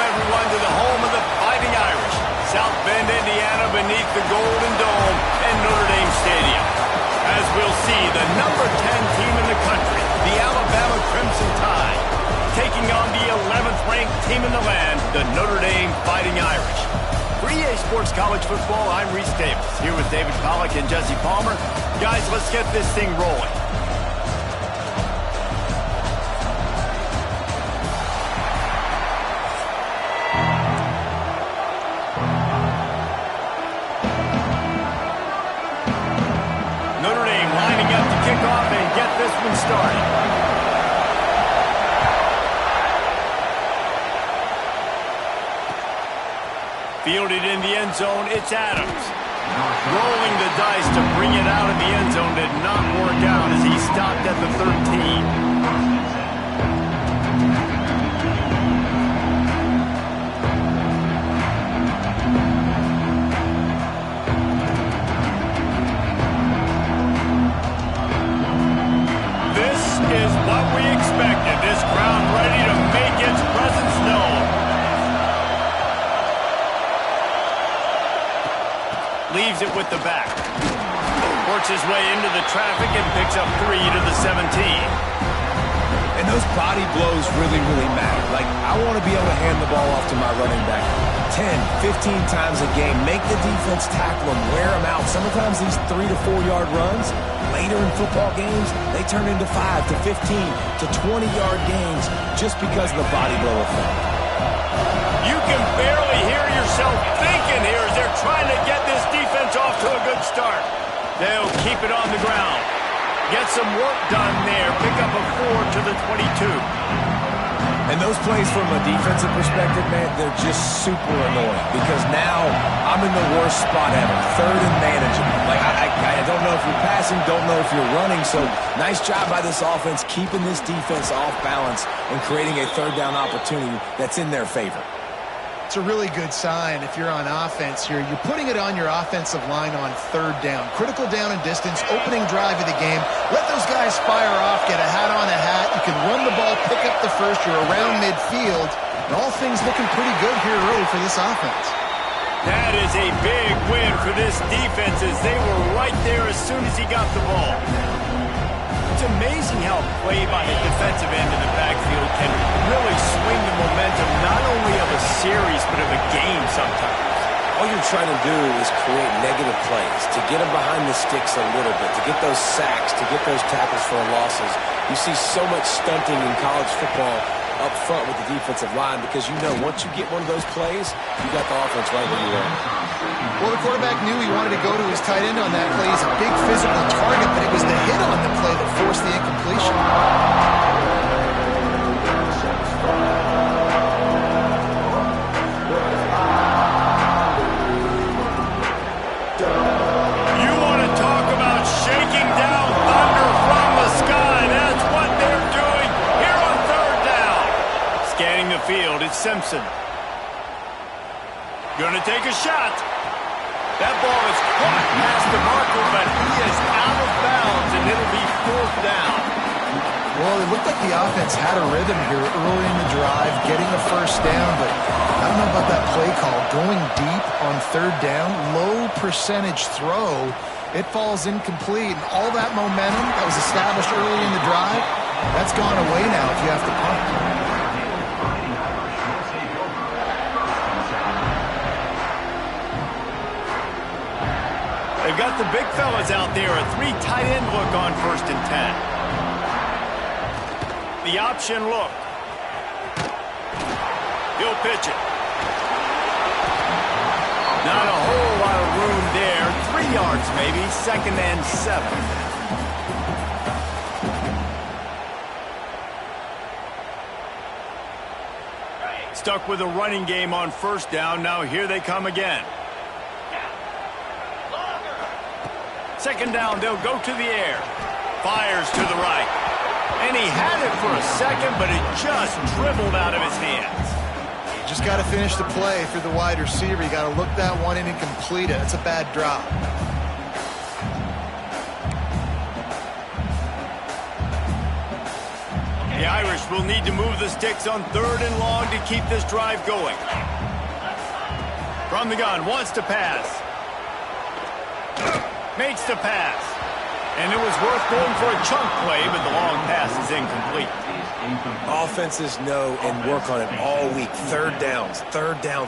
everyone, to the home of the Fighting Irish, South Bend, Indiana, beneath the Golden Dome and Notre Dame Stadium. As we'll see, the number 10 team in the country, the Alabama Crimson Tide, taking on the 11th ranked team in the land, the Notre Dame Fighting Irish. For EA Sports College Football, I'm Reese Davis, here with David Pollack and Jesse Palmer. Guys, let's get this thing rolling. Notre Dame lining up to kick off and get this one started. Fielded in the end zone, it's Adams. Rolling the dice to bring it out of the end zone did not work out as he stopped at the 13. Is what we expected. This crowd ready to make its presence known. Leaves it with the back. Works his way into the traffic and picks up 3 to the 17. And those body blows really matter. Like, I want to be able to hand the ball off to my running back 10, 15 times a game. Make the defense tackle them, wear them out. Sometimes these 3 to 4 yard runs, later in football games, they turn into 5 to 15 to 20 yard gains just because of the body blow effect. You can barely hear yourself thinking here as they're trying to get this defense off to a good start. They'll keep it on the ground. Get some work done there. Pick up a 4 to the 22. And those plays from a defensive perspective, man, they're just super annoying because now I'm in the worst spot ever. 3rd and manageable. Like, I don't know if you're passing, don't know if you're running. So nice job by this offense keeping this defense off balance and creating a 3rd down opportunity that's in their favor. It's a really good sign if you're on offense here. You're putting it on your offensive line on 3rd down. Critical down and distance, opening drive of the game. Let those guys fire off, get a hat on a hat. You can run the ball, pick up the first. You're around midfield. And all things looking pretty good here early for this offense. That is a big win for this defense as they were right there as soon as he got the ball. It's amazing how play by the defensive end of the backfield can really swing the momentum not only of a series but of a game sometimes. All you're trying to do is create negative plays, to get them behind the sticks a little bit, to get those sacks, to get those tackles for losses. You see so much stunting in college football up front with the defensive line because you know once you get one of those plays, you got the offense right where you want. Well, the quarterback knew he wanted to go to his tight end on that play. He's a big physical target, but it was the hit on the play that forced the incompletion. You want to talk about shaking down thunder from the sky. That's what they're doing here on 3rd down. Scanning the field, it's Simpson. Gonna take a shot. That ball is caught past the marker, but he is out of bounds, and it'll be 4th down. Well, it looked like the offense had a rhythm here early in the drive, getting the 1st down, but I don't know about that play call. Going deep on 3rd down, low percentage throw, it falls incomplete. And all that momentum that was established early in the drive, that's gone away now if you have to punt. They've got the big fellas out there, a 3 tight end look on 1st and 10. The option look. He'll pitch it. Not a whole lot of room there. 3 yards maybe, 2nd and 7. Stuck with a running game on 1st down. Now here they come again. 2nd down, they'll go to the air. Fires to the right. And he had it for a second, but it just dribbled out of his hands. Just got to finish the play for the wide receiver. You got to look that one in and complete it. That's a bad drop. The Irish will need to move the sticks on 3rd and long to keep this drive going. From the gun, wants to pass. Makes the pass. And it was worth going for a chunk play, but the long pass is incomplete. Offenses know and work on it all week. Third downs.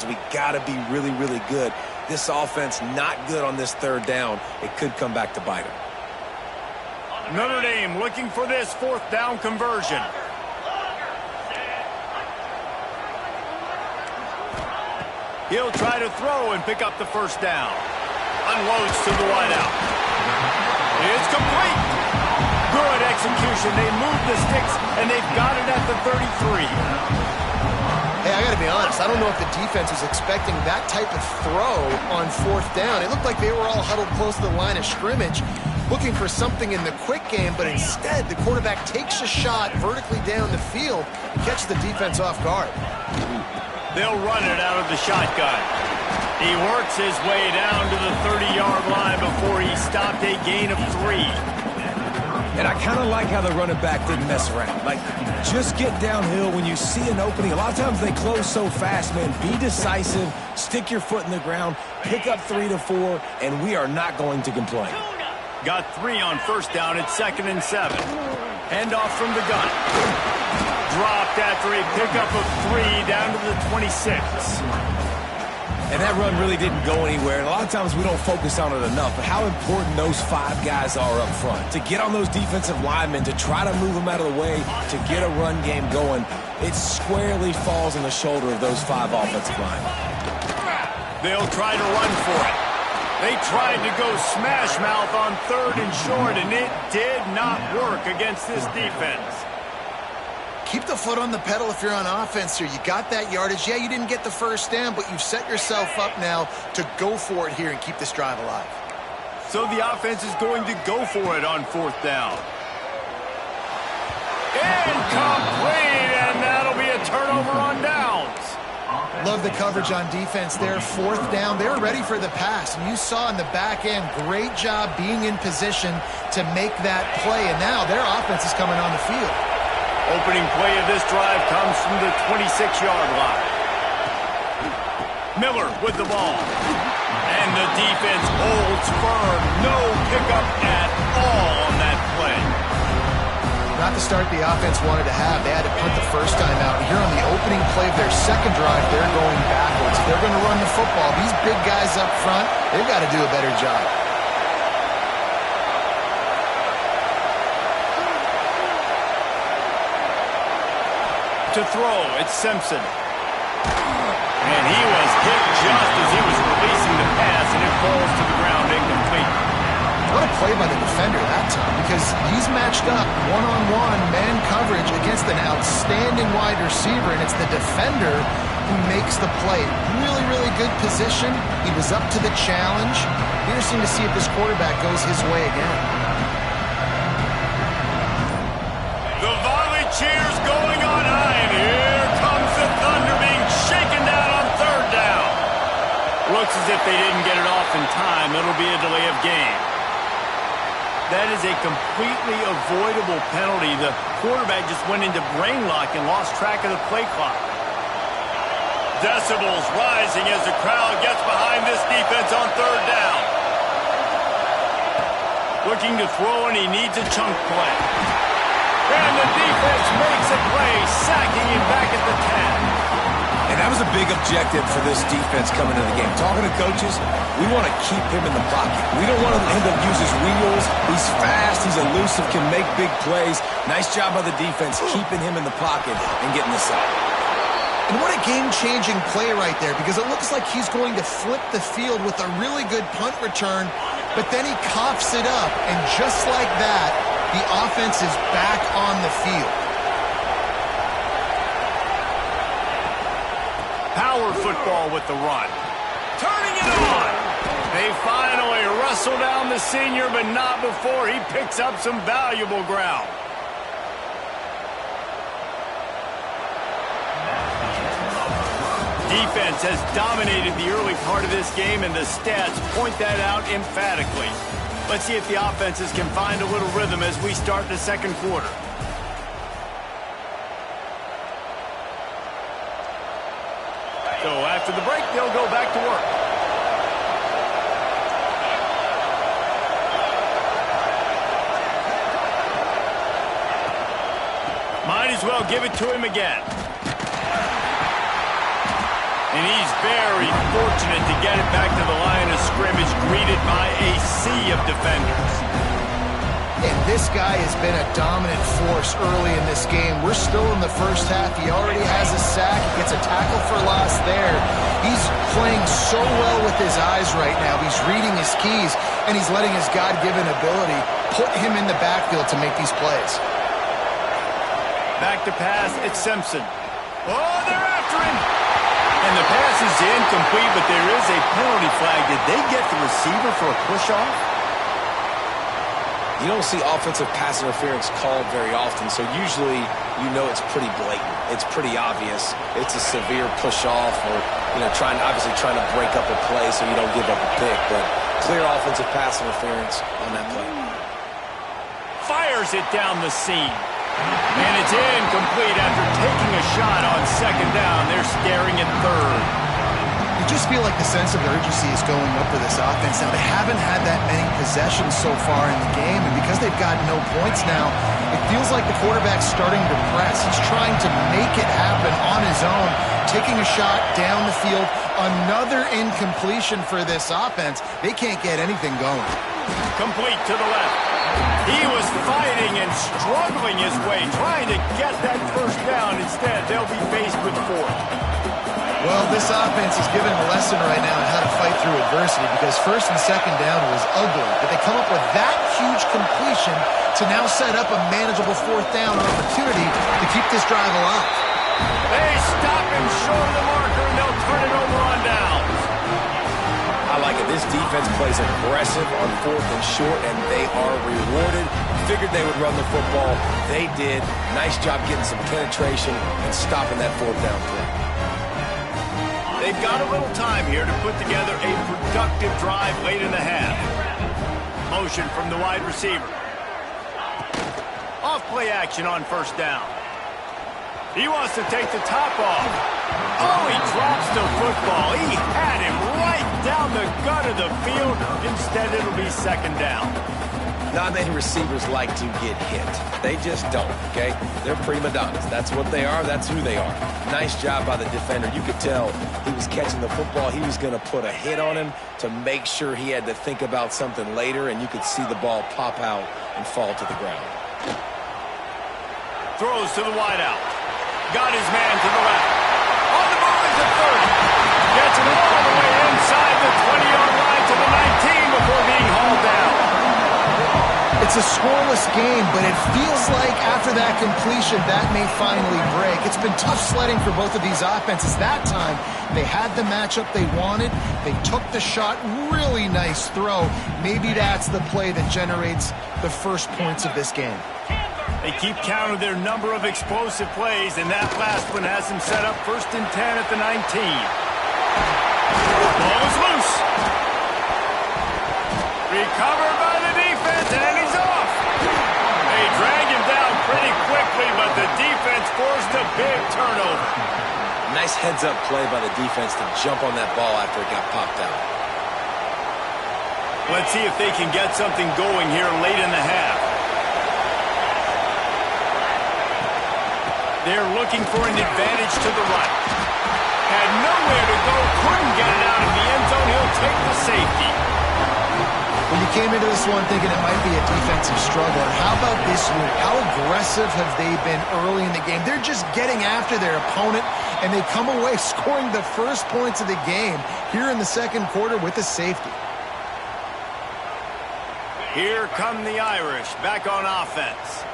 We got to be really, really good. This offense not good on this 3rd down. It could come back to bite them. Notre Dame looking for this 4th down conversion. He'll try to throw and pick up the 1st down. Unloads to the wideout. It's complete. Good execution. They moved the sticks, and they've got it at the 33. Hey, I got to be honest. I don't know if the defense was expecting that type of throw on 4th down. It looked like they were all huddled close to the line of scrimmage, looking for something in the quick game, but instead the quarterback takes a shot vertically down the field, catches the defense off guard. They'll run it out of the shotgun. He works his way down to the 30-yard line before he stopped a gain of 3. And I kind of like how the running back didn't mess around. Like, just get downhill when you see an opening. A lot of times they close so fast, man. Be decisive, stick your foot in the ground, pick up 3 to 4, and we are not going to complain. Got 3 on 1st down at 2nd and 7. Handoff from the gun. Dropped after a pickup of 3 down to the 26. And that run really didn't go anywhere. And a lot of times we don't focus on it enough. But how important those 5 guys are up front. To get on those defensive linemen, to try to move them out of the way, to get a run game going, it squarely falls on the shoulder of those 5 offensive linemen. They'll try to run for it. They tried to go smash mouth on 3rd and short, and it did not work against this defense. Keep the foot on the pedal if you're on offense here. You got that yardage. Yeah, you didn't get the 1st down, but you've set yourself up now to go for it here and keep this drive alive. So the offense is going to go for it on 4th down. Incomplete, and that'll be a turnover on downs. Love the coverage on defense there. 4th down, they were ready for the pass. And you saw in the back end, great job being in position to make that play. And now their offense is coming on the field. Opening play of this drive comes from the 26-yard line. Miller with the ball. And the defense holds firm. No pickup at all on that play. Not the start the offense wanted to have. They had to punt the 1st time out. And here on the opening play of their 2nd drive, they're going backwards. If they're going to run the football, these big guys up front, they've got to do a better job. To throw, it's Simpson. And he was hit just as he was releasing the pass, and it falls to the ground incomplete. What a play by the defender that time, because he's matched up one-on-one man coverage against an outstanding wide receiver, and it's the defender who makes the play. Really, really good position. He was up to the challenge. Interesting to see if this quarterback goes his way again. The volley cheers going on high, and here comes the Thunder being shaken down on 3rd down. Looks as if they didn't get it off in time. It'll be a delay of game. That is a completely avoidable penalty. The quarterback just went into brain lock and lost track of the play clock. Decibels rising as the crowd gets behind this defense on 3rd down. Looking to throw, and he needs a chunk play. And the defense makes a play, sacking him back at the 10. And that was a big objective for this defense coming into the game. Talking to coaches, we want to keep him in the pocket. We don't want him to use his wheels. He's fast, he's elusive, can make big plays. Nice job by the defense keeping him in the pocket and getting the sack. And what a game-changing play right there, because it looks like he's going to flip the field with a really good punt return, but then he coughs it up, and just like that, the offense is back on the field. Power football with the run. Turning it on. They finally wrestle down the senior, but not before he picks up some valuable ground. Defense has dominated the early part of this game, and the stats point that out emphatically. Let's see if the offenses can find a little rhythm as we start the 2nd quarter. So after the break, they'll go back to work. Might as well give it to him again. And he's very fortunate to get it back to the line of scrimmage, greeted by a sea of defenders. And this guy has been a dominant force early in this game. We're still in the first half. He already has a sack. He gets a tackle for loss there. He's playing so well with his eyes right now. He's reading his keys, and he's letting his God-given ability put him in the backfield to make these plays. Back to pass, it's Simpson. Oh, they're after him. And the pass is incomplete, but there is a penalty flag. Did they get the receiver for a push-off? You don't see offensive pass interference called very often, so usually you know it's pretty blatant. It's pretty obvious. It's a severe push-off or, obviously trying to break up a play so you don't give up a pick, but clear offensive pass interference on that play. Fires it down the seam. And it's incomplete after taking a shot on second down. They're staring at third. You just feel like the sense of urgency is going up for this offense. Now, they haven't had that many possessions so far in the game, and because they've got no points now, it feels like the quarterback's starting to press. He's trying to make it happen on his own, taking a shot down the field. Another incompletion for this offense. They can't get anything going. Complete to the left. He was fighting and struggling his way, trying to get that first down. Instead, they'll be faced with fourth. Well, this offense is giving a lesson right now on how to fight through adversity, because first and second down was ugly, but they come up with that huge completion to now set up a manageable fourth down opportunity to keep this drive alive. They stop him short of the marker, and they'll turn it over on downs. I like it. This defense plays aggressive on fourth and short, and they are rewarded. Figured they would run the football. They did. Nice job getting some penetration and stopping that fourth down play. They've got a little time here to put together a productive drive late in the half. Motion from the wide receiver. Off play action on first down. He wants to take the top off. Oh, he drops the football. He had him right down the gut of the field. Instead, it'll be second down. Not many receivers like to get hit. They just don't, okay? They're prima donnas. That's what they are. That's who they are. Nice job by the defender. You could tell he was catching the football. He was going to put a hit on him to make sure he had to think about something later, and you could see the ball pop out and fall to the ground. Throws to the wideout. Got his man to the left. On the move at the 30. Gets it all the way inside the 20-yard line to the 19 before being hauled down. It's a scoreless game, but it feels like after that completion, that may finally break. It's been tough sledding for both of these offenses. That time, they had the matchup they wanted. They took the shot. Really nice throw. Maybe that's the play that generates the first points of this game. They keep count of their number of explosive plays, and that last one has them set up 1st and 10 at the 19. Ball is loose. Recovered by the defense, and he's off. They drag him down pretty quickly, but the defense forced a big turnover. Nice heads-up play by the defense to jump on that ball after it got popped out. Let's see if they can get something going here late in the half. They're looking for an advantage to the right. Had nowhere to go, couldn't get it out of the end zone. He'll take the safety. Well, you came into this one thinking it might be a defensive struggle. And how about this unit? How aggressive have they been early in the game? They're just getting after their opponent, and they come away scoring the first points of the game here in the second quarter with a safety. Here come the Irish back on offense.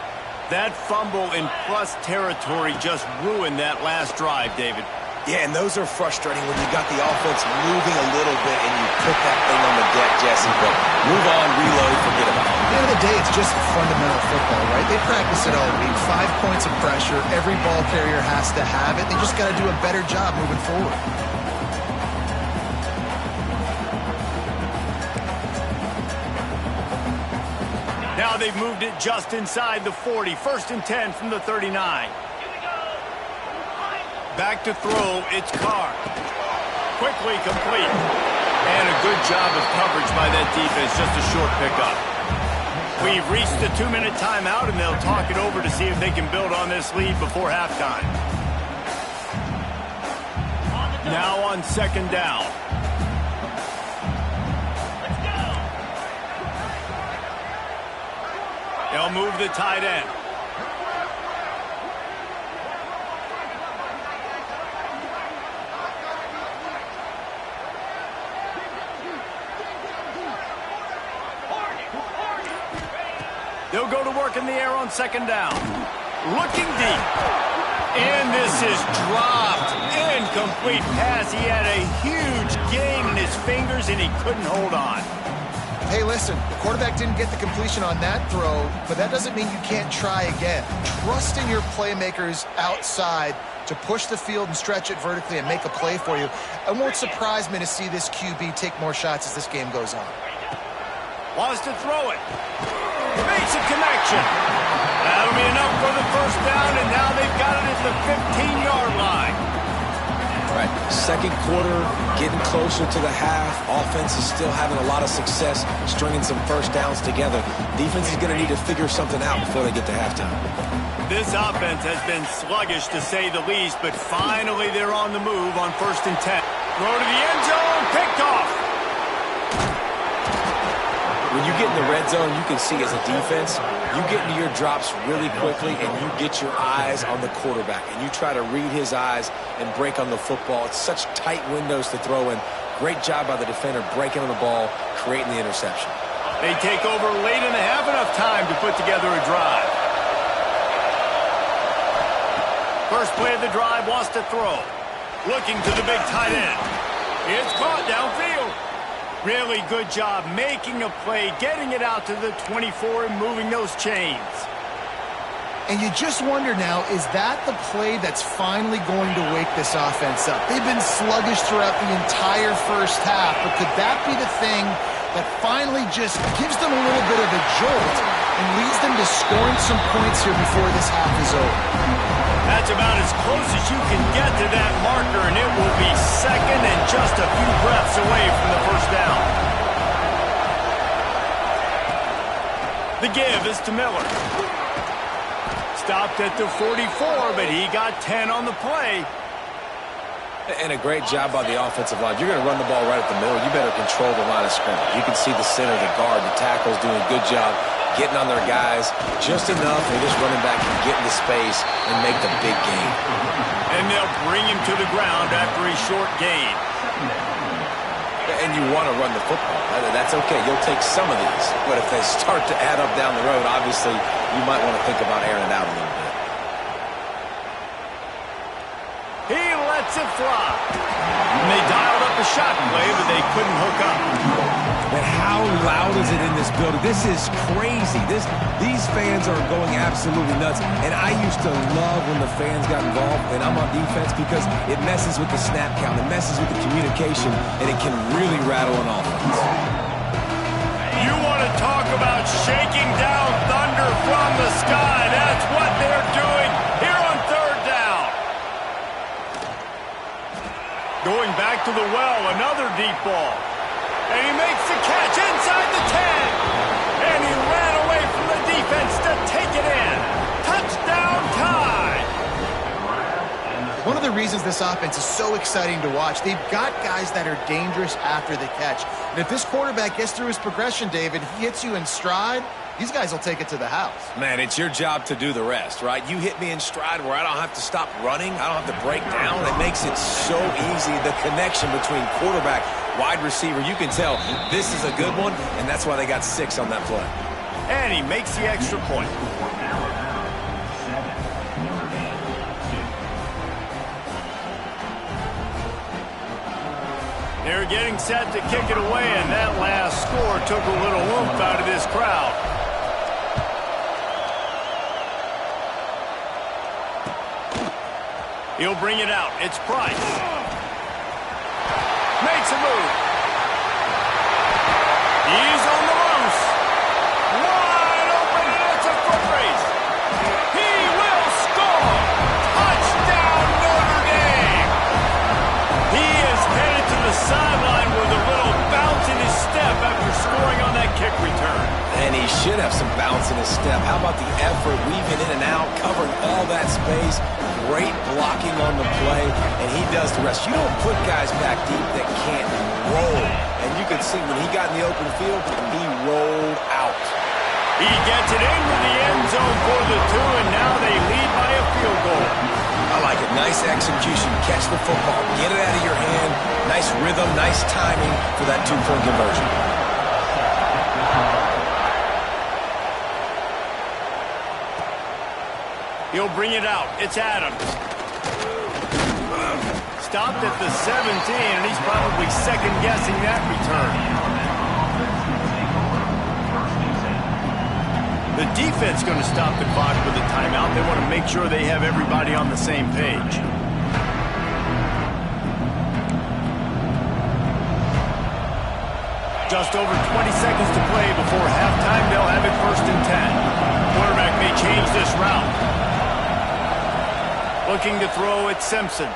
That fumble in plus territory just ruined that last drive, David. Yeah, and those are frustrating when you got the offense moving a little bit and you put that thing on the deck, Jesse. But move on, reload, forget about it. At the end of the day, it's just fundamental football, right? They practice it all week. 5 points of pressure. Every ball carrier has to have it. They just got to do a better job moving forward. Now they've moved it just inside the 40. 1st and 10 from the 39. Back to throw, it's Carr. quickly complete. And a good job of coverage by that defense, just a short pickup. We've reached the 2-minute timeout, and they'll talk it over to see if they can build on this lead before halftime. Now on second down. They'll move the tight end. They'll go to work in the air on second down. Looking deep. And this is dropped. Incomplete pass. He had a huge gain in his fingers, and he couldn't hold on. Hey, listen, the quarterback didn't get the completion on that throw, but that doesn't mean you can't try again. Trust in your playmakers outside to push the field and stretch it vertically and make a play for you. It won't surprise me to see this QB take more shots as this game goes on. Wants to throw it. Makes a connection. That'll be enough for the first down, and now they've got it at the 15-yard line. Right, second quarter, getting closer to the half. Offense is still having a lot of success stringing some first downs together. Defense is going to need to figure something out before they get to halftime. This offense has been sluggish, to say the least, but finally they're on the move on 1st and 10. Throw to the end zone, picked off. When you get in the red zone, you can see as a defense, you get into your drops really quickly and you get your eyes on the quarterback and you try to read his eyes and break on the football. It's such tight windows to throw in. Great job by the defender breaking on the ball, creating the interception. They take over late in the half, enough time to put together a drive. First play of the drive, wants to throw. Looking to the big tight end. It's caught downfield. Really good job making a play, getting it out to the 24 and moving those chains. And you just wonder now, is that the play that's finally going to wake this offense up? They've been sluggish throughout the entire first half, but could that be the thing that finally just gives them a little bit of a jolt and leads them to scoring some points here before this half is over? That's about as close as you can get to that marker, and it will be second and just a few breaths away from the first down. The give is to Miller. Stopped at the 44, but he got 10 on the play. And a great job by the offensive line. You're going to run the ball right at the middle. You better control the line of scrimmage. You can see the center, the guard, the tackles doing a good job getting on their guys just enough where this running back can get into space and make the big gain. And they'll bring him to the ground after a short gain. And you want to run the football. That's okay. You'll take some of these. But if they start to add up down the road, obviously you might want to think about airing it out a little bit. He lets it fly. And they dialed up a shot play, but they couldn't hook up. But how loud is it in this building? This is crazy. These fans are going absolutely nuts. And I used to love when the fans got involved, and I'm on defense, because it messes with the snap count. It messes with the communication, and it can really rattle an offense. You want to talk about shaking down thunder from the sky. That's what they're doing here on third down. Going back to the well, another deep ball. And he makes the catch inside the 10. And he ran away from the defense to take it in. Touchdown tie. One of the reasons this offense is so exciting to watch, they've got guys that are dangerous after the catch. And if this quarterback gets through his progression, David, he hits you in stride, these guys will take it to the house. Man, it's your job to do the rest, right? You hit me in stride where I don't have to stop running. I don't have to break down. It makes it so easy. The connection between quarterback, wide receiver, you can tell this is a good one, and that's why they got 6 on that play. And he makes the extra point. They're getting set to kick it away, and that last score took a little oomph out of this crowd. He'll bring it out. It's Price. Makes a move. He's on the loose. Wide open, and it's a foot race. He will score. Touchdown, Notre Dame. He is headed to the sideline with a little bounce in his step after scoring on that kick return. And he should have some bounce in his step. How about the effort, weaving in and out, covering all that space, great blocking on the play, and he does the rest. You don't put guys back deep that can't roll. And you can see when he got in the open field, he rolled out. He gets it into the end zone for the 2, and now they lead by a field goal. I like it. Nice execution. Catch the football. Get it out of your hand. Nice rhythm, nice timing for that 2-point conversion. He'll bring it out. It's Adams. Stopped at the 17, and he's probably second-guessing that return. The defense going to stop the clock with a timeout. They want to make sure they have everybody on the same page. Just over 20 seconds to play before halftime. They'll have it 1st and 10. Quarterback may change this route. Looking to throw at Simpson.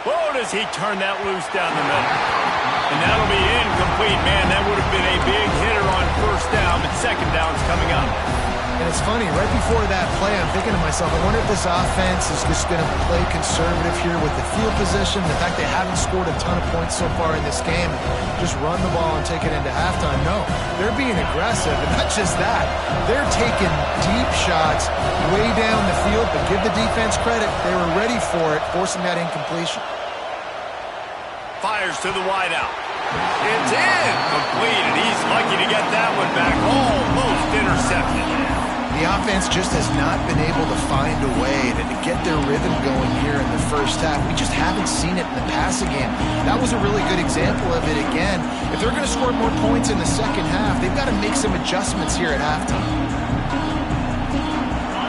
Oh, does he turn that loose down the middle? And that'll be incomplete. Man, that would have been a big hitter on 1st down, but 2nd down's coming up. And it's funny, right before that play, I'm thinking to myself, I wonder if this offense is just going to play conservative here with the field position, the fact they haven't scored a ton of points so far in this game, just run the ball and take it into halftime. No, they're being aggressive, and not just that. They're taking deep shots way down the field, but give the defense credit. They were ready for it, forcing that incompletion. Fires to the wideout. It's in. Complete, and he's lucky to get that one back. Almost intercepted. The offense just has not been able to find a way to get their rhythm going here in the 1st half. We just haven't seen it in the passing game. That was a really good example of it again. If they're going to score more points in the 2nd half, they've got to make some adjustments here at halftime.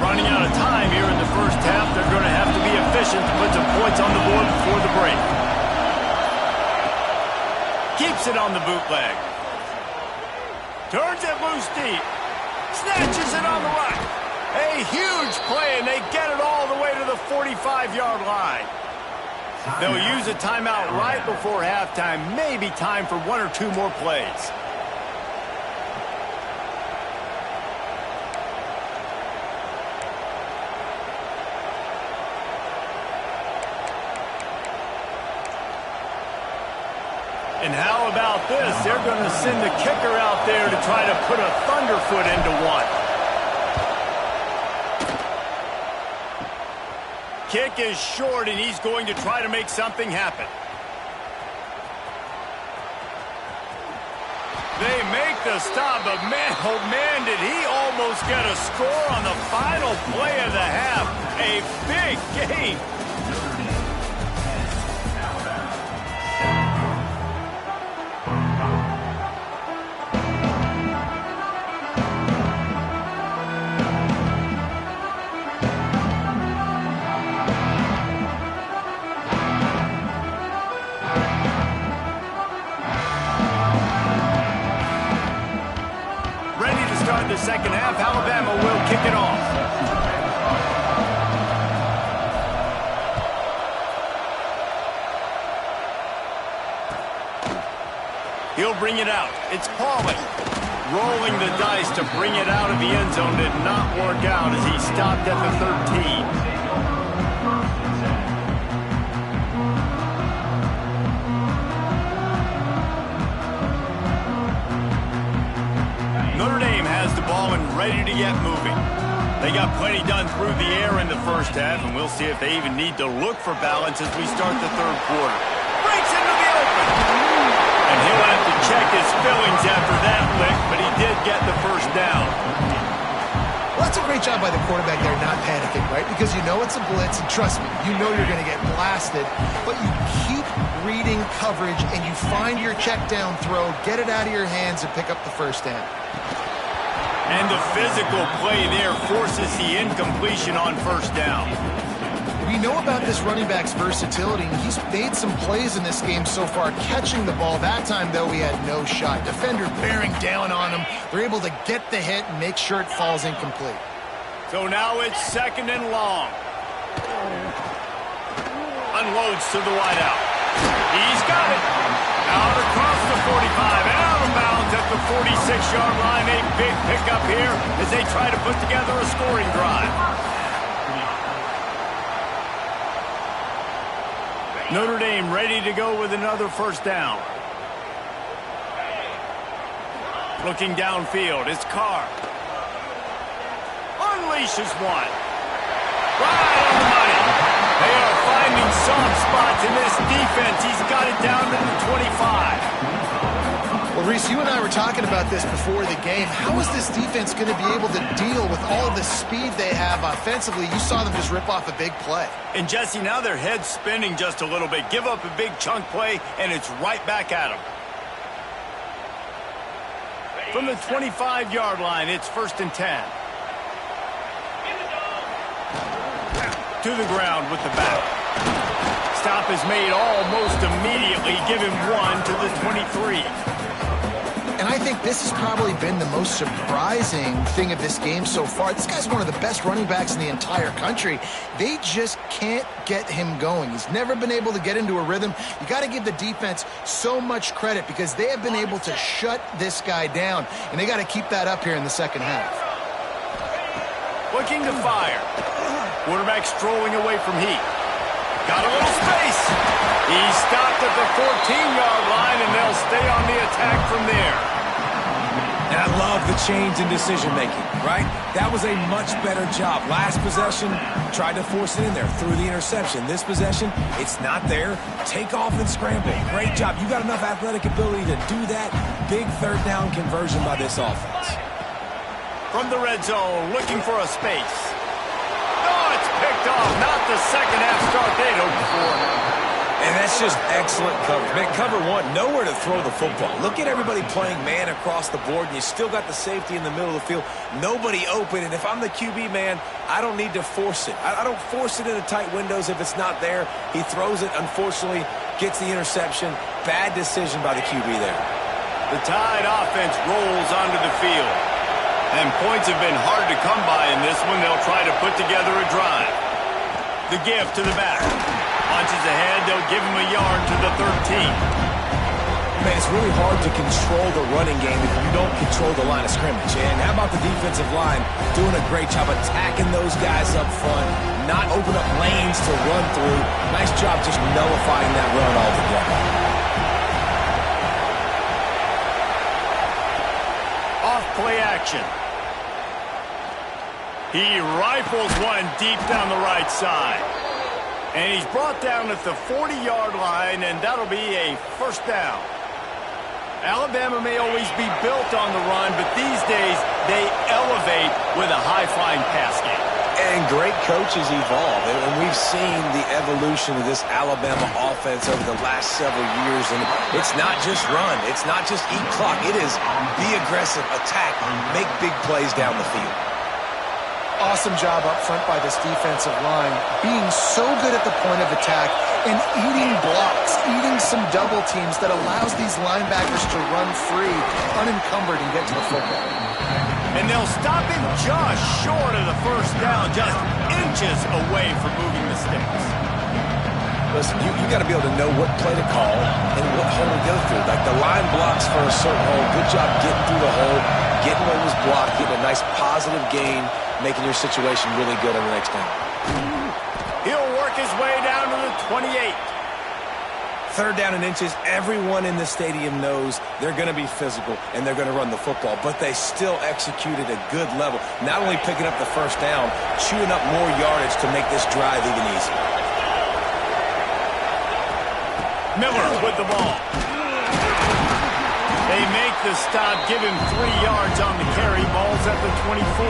Running out of time here in the 1st half. They're going to have to be efficient to put some points on the board before the break. Keeps it on the bootleg. Turns it loose deep. Snatches it on the right. A huge play, and they get it all the way to the 45-yard line. They'll use a timeout right before halftime. Maybe time for 1 or 2 more plays. And how about this? They're going to send the kicker out there to try to put a thunderfoot into one. Kick is short, and he's going to try to make something happen. They make the stop, but man, oh man, did he almost get a score on the final play of the half. A big game. The 2nd half, Alabama will kick it off. He'll bring it out. It's Pauly. Rolling the dice to bring it out of the end zone did not work out as he stopped at the 13. Notre Dame has the ball and ready to get moving. They got plenty done through the air in the 1st half, and we'll see if they even need to look for balance as we start the 3rd quarter. Breaks into the open. And he'll have to check his fillings after that lick, but he did get the 1st down. Well, that's a great job by the quarterback there, not panicking, right? Because you know it's a blitz, and trust me, you know you're going to get blasted, but you keep reading coverage, and you find your check down throw, get it out of your hands, and pick up the 1st down. And the physical play there forces the incompletion on 1st down. We know about this running back's versatility, and he's made some plays in this game so far catching the ball. That time, though, he had no shot. Defender bearing down on him. They're able to get the hit and make sure it falls incomplete. So now it's 2nd and long. Unloads to the wideout. He's got it. Out across the 45, out of bounds at the 46-yard line. A big pickup here as they try to put together a scoring drive. Notre Dame ready to go with another first down. Looking downfield, it's Carr. Unleashes one. Right on the money. They are finding soft spots in this defense. He's got it down to the 25. Well, Reese, you and I were talking about this before the game. How is this defense going to be able to deal with all the speed they have offensively? You saw them just rip off a big play. And, Jesse, now their head's spinning just a little bit. Give up a big chunk play, and it's right back at them. From the 25-yard line, it's 1st and 10. To the ground with the back. Stop is made almost immediately. Give him one to the 23. And I think this has probably been the most surprising thing of this game so far. This guy's one of the best running backs in the entire country. They just can't get him going. He's never been able to get into a rhythm. You got to give the defense so much credit because they have been able to shut this guy down, and they got to keep that up here in the second half. Looking to fire. Quarterback strolling away from heat. Got a little space. He's stopped at the 14-yard line, and they'll stay on the attack from there. And I love the change in decision-making, right? That was a much better job. Last possession, tried to force it in there, threw the interception. This possession, it's not there. Take off and scramble. Great job. You got enough athletic ability to do that. Big third down conversion by this offense. From the red zone, looking for a space. Oh, it's picked off. Not the second half start they'd hoped for. And that's just excellent coverage. Man, cover one, nowhere to throw the football. Look at everybody playing man across the board, and you still got the safety in the middle of the field. Nobody open, and if I'm the QB, man, I don't need to force it. I don't force it into tight windows if it's not there. He throws it, unfortunately, gets the interception. Bad decision by the QB there. The Tide offense rolls onto the field. And points have been hard to come by in this one. They'll try to put together a drive. The give to the back. Punches ahead, they'll give him a yard to the 13. Man, it's really hard to control the running game if you don't control the line of scrimmage. And how about the defensive line doing a great job attacking those guys up front, not open up lanes to run through. Nice job just nullifying that run altogether. Off play action. He rifles one deep down the right side. And he's brought down at the 40-yard line, and that'll be a first down. Alabama may always be built on the run, but these days they elevate with a high-flying pass game. And great coaches evolve, and we've seen the evolution of this Alabama offense over the last several years. And it's not just run, it's not just eat clock. It is be aggressive, attack, make big plays down the field. Awesome job up front by this defensive line, being so good at the point of attack and eating blocks, eating some double teams that allows these linebackers to run free, unencumbered, and get to the football. And they'll stop him just short of the first down, just inches away from moving the sticks. Listen, you got to be able to know what play to call and what hole to go through. Like the line blocks for a certain hole. Good job getting through the hole, getting what was blocked, getting a nice positive gain, making your situation really good on the next down. He'll work his way down to the 28. Third down and inches, everyone in the stadium knows they're going to be physical and they're going to run the football, but they still executed a good level. Not only picking up the first down, chewing up more yardage to make this drive even easier. Miller with the ball. They make the stop, give him 3 yards on the carry. Ball's at the 24.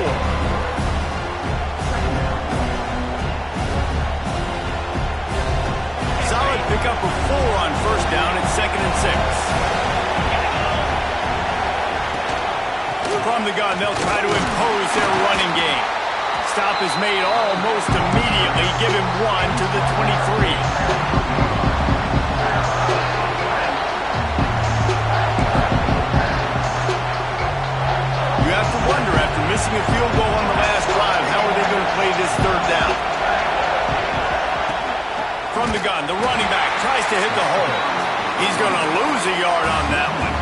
Solid pickup of 4 on first down at 2nd and 6. From the gun, they'll try to impose their running game. Stop is made almost immediately. Give him 1 to the 23. You have to wonder, after missing a field goal on the last drive, how are they going to play this third down? From the gun, the running back tries to hit the hole. He's going to lose a yard on that one.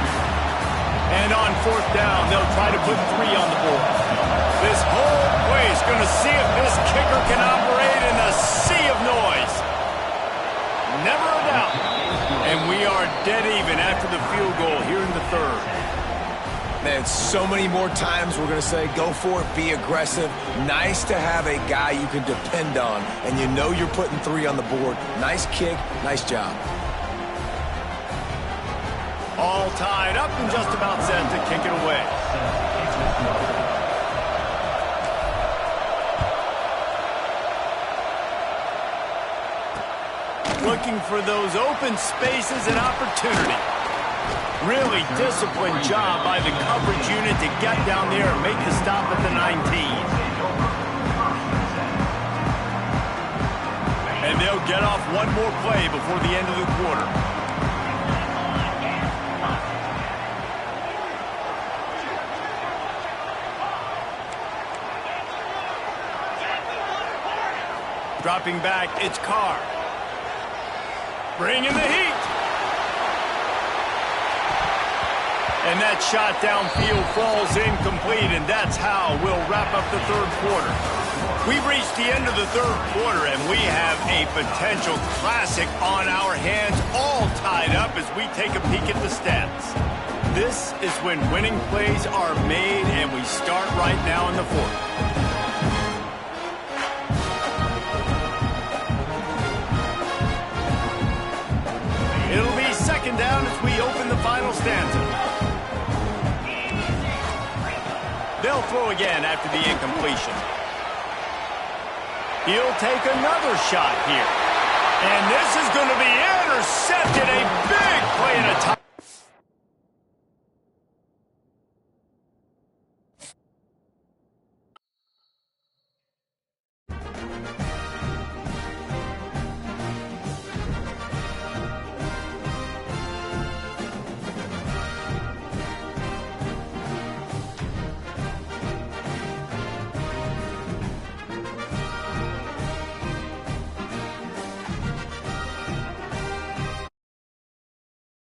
And on fourth down, they'll try to put 3 on the board. This whole place going to see if this kicker can operate in a sea of noise. Never a doubt. And we are dead even after the field goal here in the third. Man, so many more times we're going to say, go for it, be aggressive. Nice to have a guy you can depend on, and you know you're putting 3 on the board. Nice kick, nice job. All tied up and just about set to kick it away. Looking for those open spaces and opportunity. Really disciplined job by the coverage unit to get down there and make the stop at the 19. And they'll get off one more play before the end of the quarter. Dropping back, it's Carr. Bringing the heat. And that shot downfield falls incomplete, and that's how we'll wrap up the third quarter. We've reached the end of the third quarter, and we have a potential classic on our hands, all tied up as we take a peek at the stats. This is when winning plays are made, and we start right now in the fourth. It'll be second down as we open the final stanza. They'll throw again after the incompletion. He'll take another shot here. And this is going to be intercepted